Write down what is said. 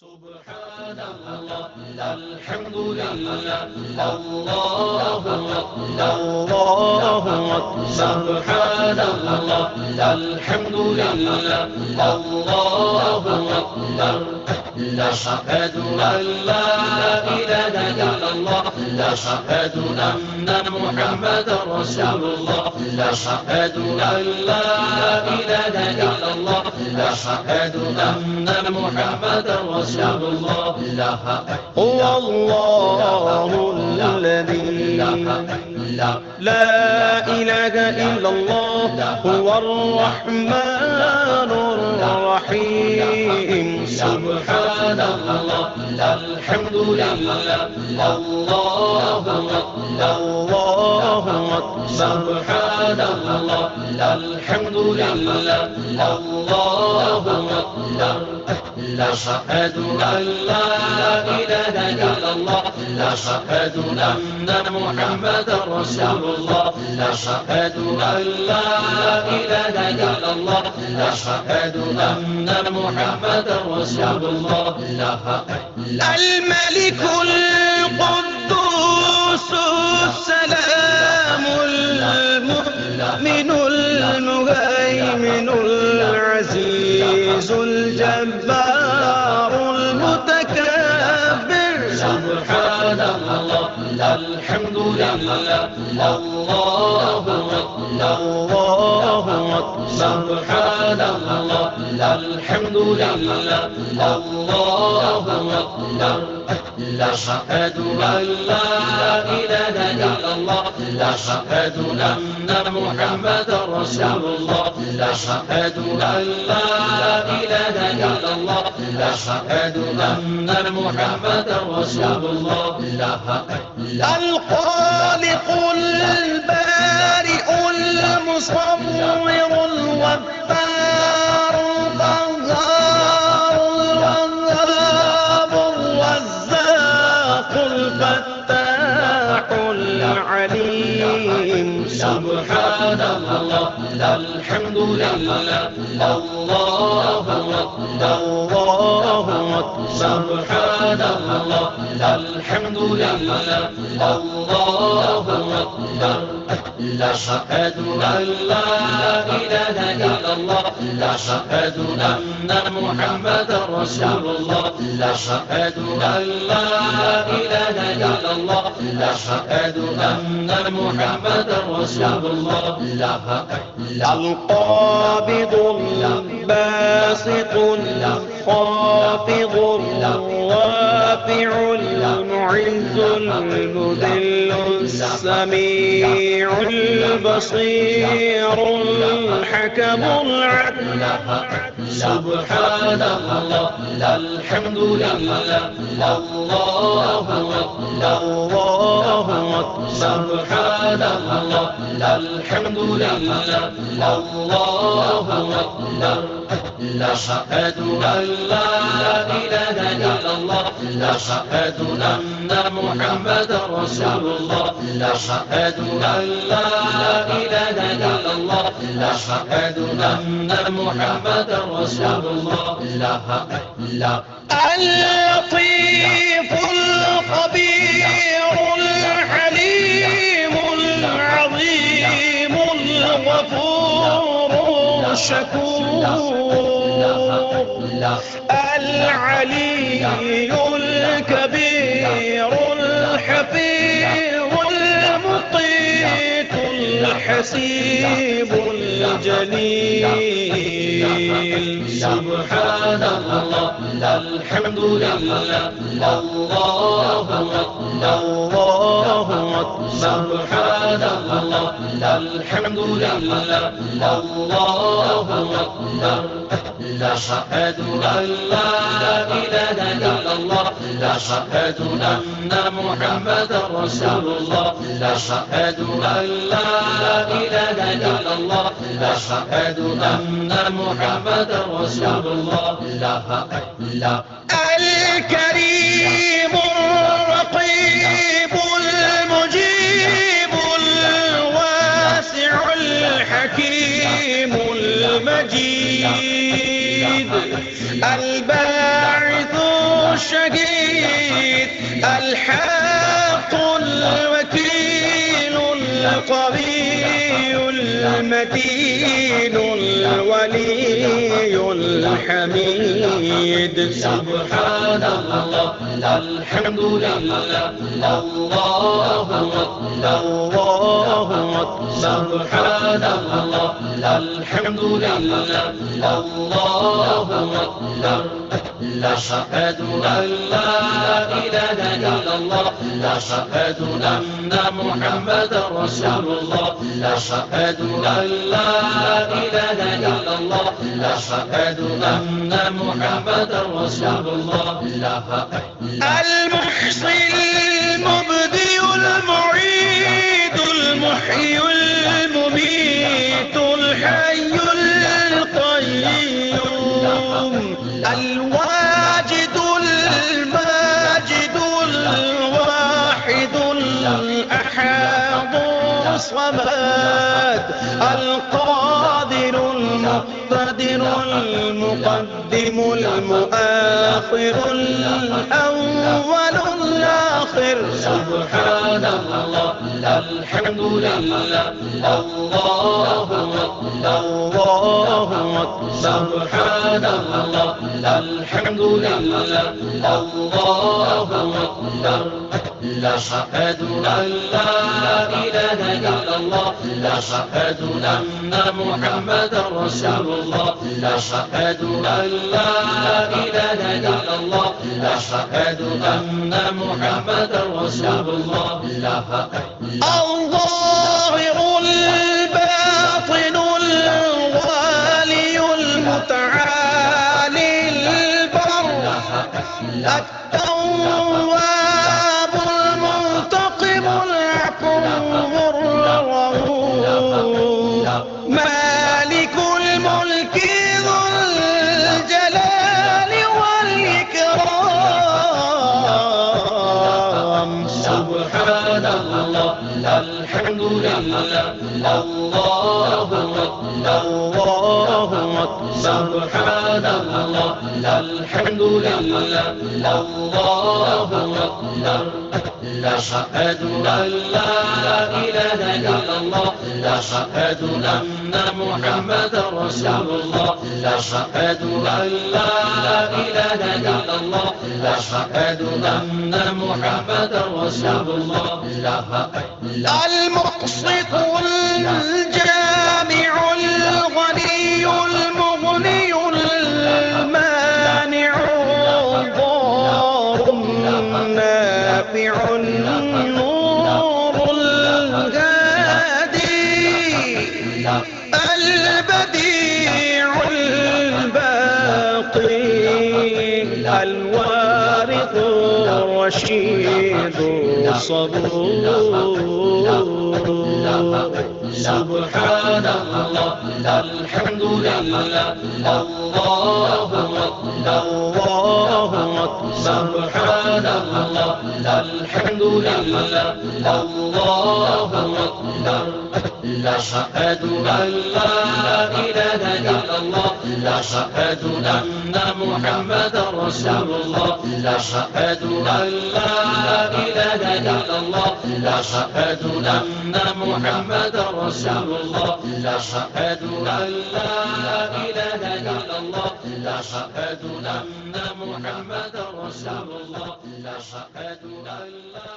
سبحان الله الحمد لله الله أكبر سبحان الله الحمد لله الله أكبر أشهد أن لا إله إلا الله أشهد أن محمدا رسول الله أشهد أن لا إله إلا الله أشهد أن محمدا رسول الله هو الله الذي لا إله إلا الله هو الرحمن الرحيم سبحان الله الحمد لله الله أكبر سبحان الله الحمد لله الله أكبر أشهد أن لا إله إلا الله أشهد أن محمدا رسول الله أشهد أن لا إله إلا الله أشهد أن محمدا رسول الله الملك القدوس السلام المؤمن المهيمن العزيز الجبار المتكبر سبحان الله الحمد لله الله أكبر سبحان الله الحمد لله الله أكبر أشهد أن لا إله إلا الله أشهد أن محمدا رسول الله أشهد أن لا إله إلا الله أشهد أن محمدا رسول الله الخالق البارئ المصور الغفار القهار الوهاب الرزاق الفتاح العليم سبحان الله الحمد لله الله أكبر سبحان الله الحمد لله الله أكبر أشهد أن لا إله إلا الله أشهد أن محمدا رسول الله أشهد أن لا إله إلا الله أشهد أن محمدا رسول الله القابض الباسط الخافض الرافع المعز المذل السميع البصير الحكم العدل سبحان الله الحمد لله الله أكبر سبحان الله الحمد لله الله أكبر أشهد أن لا إله إلا الله أشهد أن محمدا رسول الله أشهد أن لا إله إلا الله أشهد أن محمدا رسول الله اللطيف الخبير الحليم العظيم الغفور الشكور العلي الكبير الحفيظ المقيت الحسيب الجليل سبحان الله الحمد لله الله أكبر سبحان الله الحمد لله الله أكبر أشهد أن لا إله إلا الله أشهد أن محمدا رسول الله أشهد أن لا إله إلا الله أشهد أن محمدا رسول الله الكريم الرقيب المجيب الواسع الحكيم المجيد الباعث الحق الوكيل القوي المتين الولي الحميد. سبحان الله الحمد لله الله أكبر الله أكبر. سبحان الله الحمد لله الله أكبر أشهد أن لا إله إلا الله أشهد أن محمدا رسول الله أشهد أن لا إله إلا الله أشهد أن محمدا رسول الله. المحصي المبدئ المعيد المحيي المميت الحي القيوم الواجد الماجد الواحد الأحد الصمد القادر المقتدر المقدم المؤخر الأول الآخر. سبحان الله الحمد لله الله أكبر الله أكبر. سبحان الله الحمد لله الله أكبر أشهد أن لا إله إلا الله أشهد أن محمدا رسول الله أشهد أن لا إله إلا الله أشهد أن محمدا رسول الله. الظاهر الباطن الوالي المتعالي البر التواب المنتقم العفو الرؤوف مالك الملك ذو الجلال والإكرام. سبحان الله الحمد لله الله أكبر الله أكبر. سبحان الله الحمد لله الله أكبر أشهد أن لا إله إلا الله أشهد أن محمدا رسول الله أشهد أن لا إله إلا الله أشهد أن محمدا رسول الله. المقسط الجامع الغني المغني المانع الضار النافع النور الهادي البديع الباقي الوارث الرشيد الصبور. سبحان الله الحمد لله الله أكبر الله أكبر. سبحان الله الحمد لله الله أكبر أشهد أن لا إله إلا الله أشهد أن محمدا رسول الله أشهد أن لا إله إلا الله أشهد أن محمدا رسول الله أشهد أن لا إله إلا الله أشهد أن محمدا رسول الله أشهد أن لا